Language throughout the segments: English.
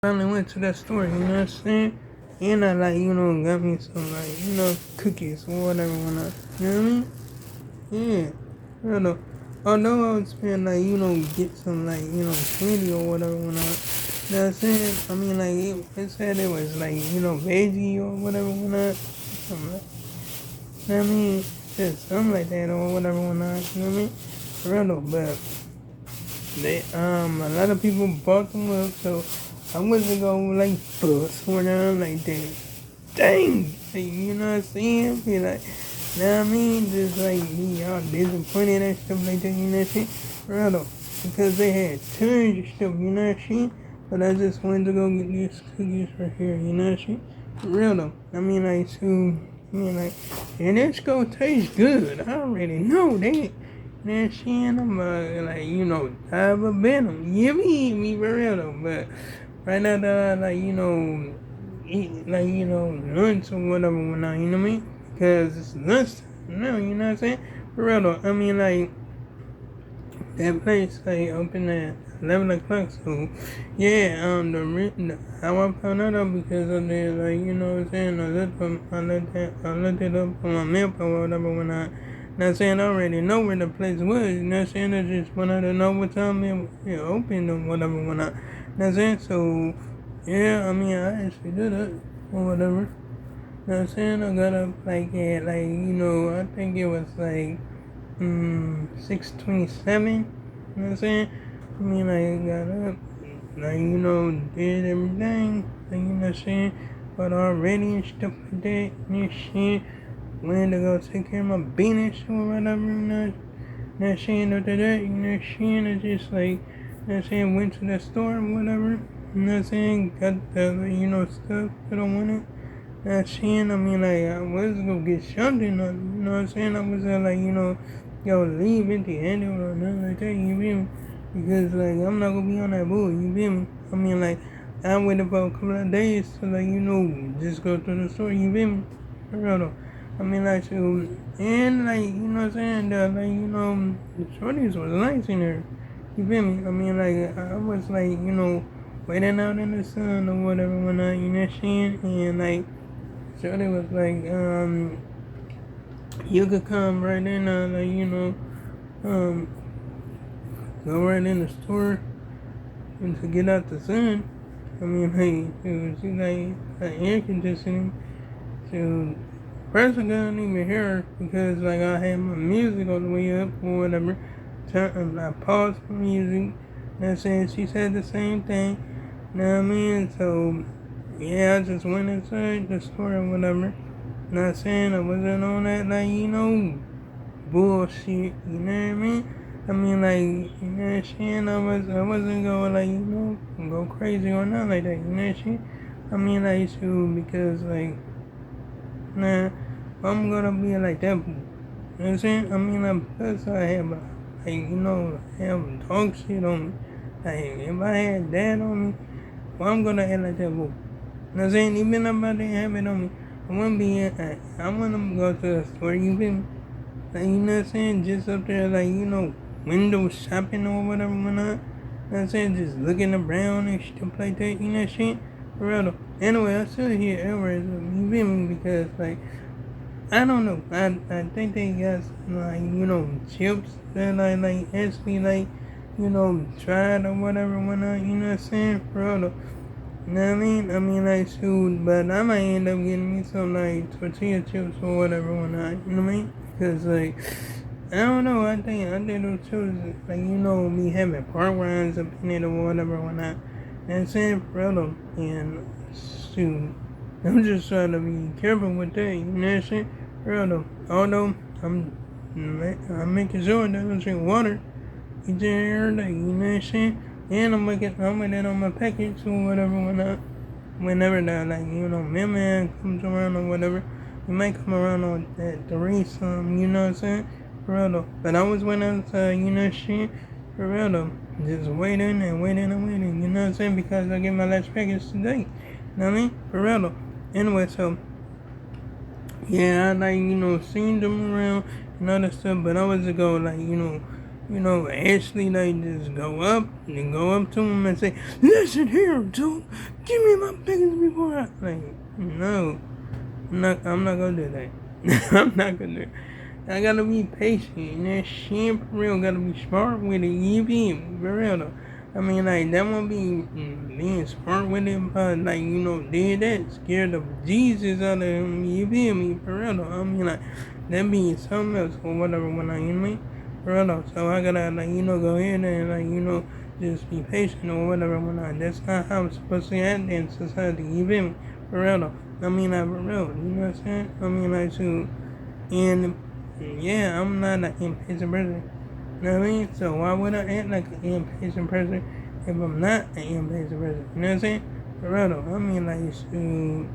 Finally went to that store, you know what I'm saying? And I like, got me some like, cookies or whatever when you know what I mean? Yeah. I don't know. Although I was paying like, get some like, candy or whatever when you know what I'm saying? I mean like it said it was like, veggie or whatever when something like, you know what I mean? Just something like that or whatever when you know what I mean? For real though, but they a lot of people bought them up, so I wasn't gonna like bust for them like that. Dang, like, you know what I'm saying? Be like, know what I mean? Just like be all disappointed and stuff like that, you know what I'm saying? For real though, because they had tons of stuff, you know what I'm saying? But I just wanted to go get these cookies right here, you know what I'm saying? For real though, I mean like, so, I mean like, and it's gonna taste good. I already know that. That shit, I'm like, dive a venom. You eat me for real though, but right now, like, eat, like, lunch or whatever, when I, you know what I mean? Because it's lunch now, you know what I'm saying? For real though, I mean, like, that place, like, open at 11 o'clock, so, yeah, how I found that out because of the, like, you know what I'm saying? I looked it up on my map or whatever when not saying I already know where the place was, you know what I'm saying? I just wanted to know what time it opened or whatever when you know what I'm saying? So, yeah, I mean, I actually did it or whatever. You know what I'm saying? I got up like at like, I think it was like 6:27. You know what I'm saying? I mean, I got up, like, did everything, like, you know what I'm saying? But already and stuff like that, and shit. Went to go take care of my business or whatever, you know what I'm saying? After that, you know what I'm saying? I just like, you know what I'm saying? Went to the store or whatever, you know what I'm saying? Got the, stuff that I wanted. Not saying, I mean, like, I was gonna get something, you know what I'm saying? I was like, yo, leave empty handed or nothing like that, you feel me? Because, like, I'm not gonna be on that bull, you feel me? I mean, like, I waited for a couple of days to, like, just go to the store, you feel me? For real though. I mean, like, so, and, like, you know what I'm saying? Like, the shorties was nice in there, you feel me? I mean, like, I was, like, waiting out in the sun or whatever when you know what I'm saying? And, like, Shorty was like, you could come right in, like, um, go right in the store and to get out the sun. I mean, hey, she like air conditioning. So, first I couldn't even hear her because, like, I had my music all the way up or whatever. I paused the music. And saying she said the same thing. You know what I mean? So, yeah, I just went inside the store or whatever. Not saying I wasn't on that, like, bullshit, you know what I mean? I mean, like, you know what I'm saying? I wasn't going, like, go crazy or nothing like that, you know what I'm saying? I mean, like, so, because, like, nah, I'm gonna be like that, you know what I'm saying? I mean, like, plus I have, like, have dog shit on me. Like, if I had that on me, well, I'm gonna act like that, boo. You know what I'm saying? Even if I didn't have it on me, I wouldn't be, I want to go to the store, you feel me? Like, you know what I'm saying? Just up there, like, window shopping or whatever, whatnot. You know what I'm saying? Just looking around and stuff like that, you know what I'm saying? For real though. Anyway, I still hear errors, you feel me? Because, like, I don't know. I think they got some, like, chips that like actually, like, tried or whatever, whatnot, you know what I'm saying? For real though. You know what I mean? I mean, like, shoot, but I might end up getting me some, like, tortilla chips or whatever, whatnot, you know what I mean? Because, like, I don't know, I think those chips, like, me having pork rinds up in it or whatever, whatnot. You know what I'm saying? For real though. And, shoot, I'm just trying to be careful with that, you know what I'm saying? For real though. Although, I'm making sure that I drink water each and every day, you know what I'm saying? And I'm with that on my package or whatever whenever that, like, mailman comes around or whatever. He might come around on that 3 some, you know what I'm saying? For real though. But I was waiting outside, shit. For real though. Just waiting and waiting and waiting, you know what I'm saying? Because I get my last package today. You know what I mean? For real though. Anyway, so yeah, I like, seen them around and other stuff, but I was to go like, actually like just go up to him and say, "Listen here, dude, give me my package before I like." No, I'm not gonna do that. I'm not gonna do it. I gotta be patient and that shit for real. Gotta be smart with it. You be for real though. I mean, like that won't be being smart with it. Did that scared the Jesus out of him. You feel me? For real though. I mean, like that be something else or whatever. When I, you know what I mean? For real though. So I gotta go ahead and just be patient or whatever. When I, that's not how I'm supposed to act in society. You feel me? For real though. I mean, like for real. You know what I'm saying? I mean, like to and. Yeah, I'm not an impatient person. You know what I mean? So why would I act like an impatient person if I'm not an impatient person? You know what I'm saying? For real though. I mean, like, shoot,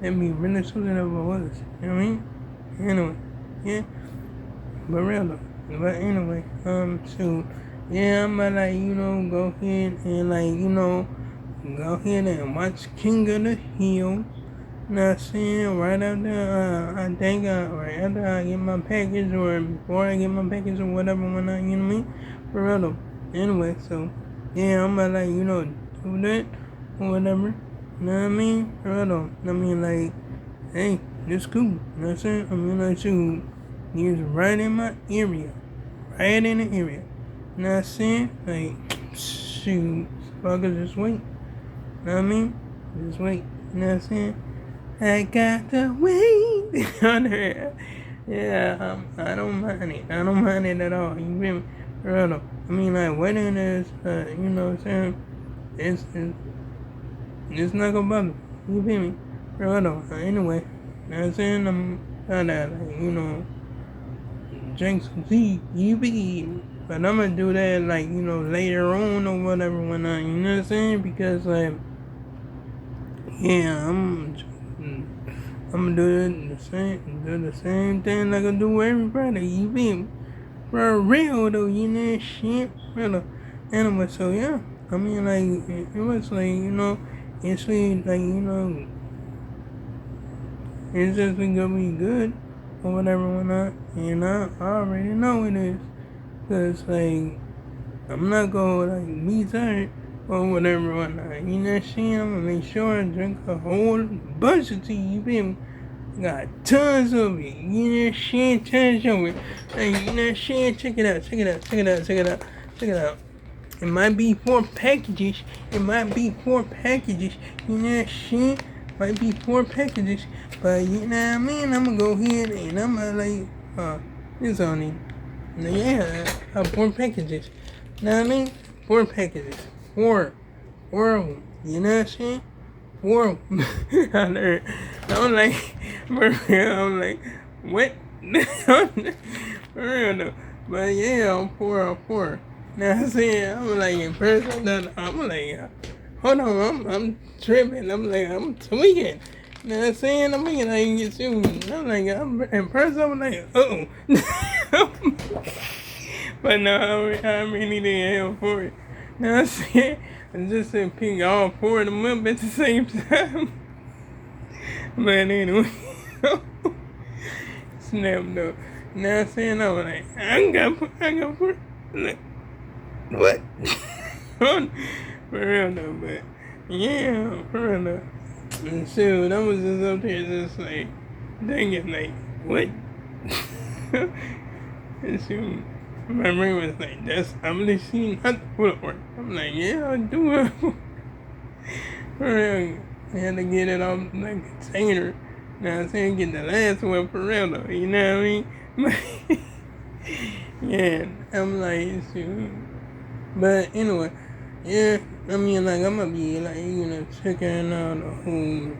that'd be really something if I was. You know what I mean? Anyway, yeah. But real though. But anyway, shoot. Yeah, I'm about go ahead and go ahead and watch King of the Hill. Not saying right after I think right after I get my package or before I get my package or whatever when I you know what I mean? For real though. Anyway, so yeah, I'm about do that or whatever. You know what I mean? For real though. I mean like, hey, it's cool. You know what I'm saying? I mean like shoot, he's right in my area. Right in the area. You know what I'm saying? Like shoot, fuckers just wait. You know what I mean? Just wait. You know what I'm saying? I got the weight on her. Yeah, I don't mind it. I don't mind it at all. You feel me? For real though. I mean, like, wedding is, you know what I'm saying? It's not gonna bother me. You feel me? For real though. Anyway, you know what I'm saying? I'm trying to, drink some tea. You be. But I'm gonna do that, later on or whatever when I, you know what I'm saying? Because, yeah, I'm gonna do the same thing like I do with everybody. You feel me? For real though, you know shit. Real. Anyway, so yeah. I mean like it was it's it's just gonna be good or whatever when and I already know it is. Cause I'm not gonna be tired or whatever whatnot. You know what I'm saying? I'm gonna make sure I drink a whole bunch of tea, you feel me? Got tons of it. You know what I'm saying? Tons of it. Hey, you know what I'm saying? Check it out. It might be 4 packages. You know what I'm saying? Might be 4 packages. But you know what I mean? I'm gonna go ahead and I'm gonna it's only 4 packages. You know what I mean? 4 packages. 4 of them. You know what I'm saying? 4 of them. I'm like, what? For real though. But yeah, I'm 4. Now I'm saying, I'm like, in person, I'm like, hold on, I'm tripping. I'm like, I'm tweaking. You know what I'm saying? I'm like, I'm like, in person, I'm like, oh. But no, I really didn't have for it. You know what I'm saying? I just said pick all 4 of them up at the same time. But anyway, snap though. You know what I'm saying? I was like, I got 4. Like, what? For real though, but yeah, for real though. And shoot, I was just up there just like, dang it, like, what? And shoot, my brain was like, I'm really seeing not the footwork. I'm like, yeah, I'll do it. For real, I had to get it off the container. Now I'm saying, get the last one for real though, you know what I mean? Yeah, I'm like, shoot. But anyway, yeah, I mean, like, I'm gonna be, checking out the whole,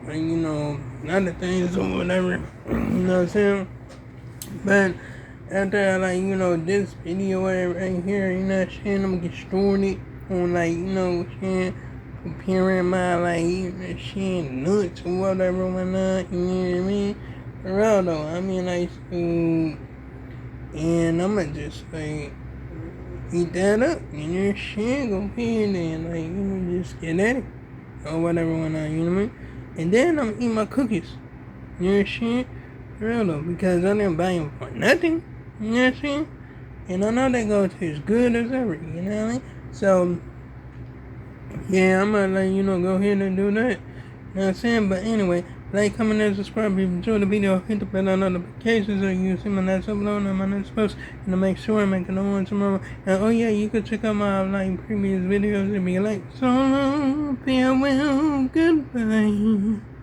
other things or whatever, you know what I'm saying? But after, this video right here, you know what I'm saying, I'm gonna get started on, you know what I'm saying, preparing my, shit, nuts or whatever, whatnot, you know what I mean? For real, though, I mean, and I'm gonna just, eat that up, you know what I'm saying? Go ahead and, just get at it. Or whatever, whatnot, you know what I mean? And then I'm gonna eat my cookies. You know what I'm saying? For real though, because I didn't buy them for nothing. You know what I'm saying? And I know they go taste good as ever, you know what I mean? So, yeah, I'm gonna let you know, go ahead and do that. You know what I'm saying? But anyway, like, comment, and subscribe. If you enjoyed the video, hit the bell on notifications so you can see my next upload and my next post. And to make sure I make another one tomorrow. And oh yeah, you can check out my like previous videos if you like. So long, farewell, goodbye.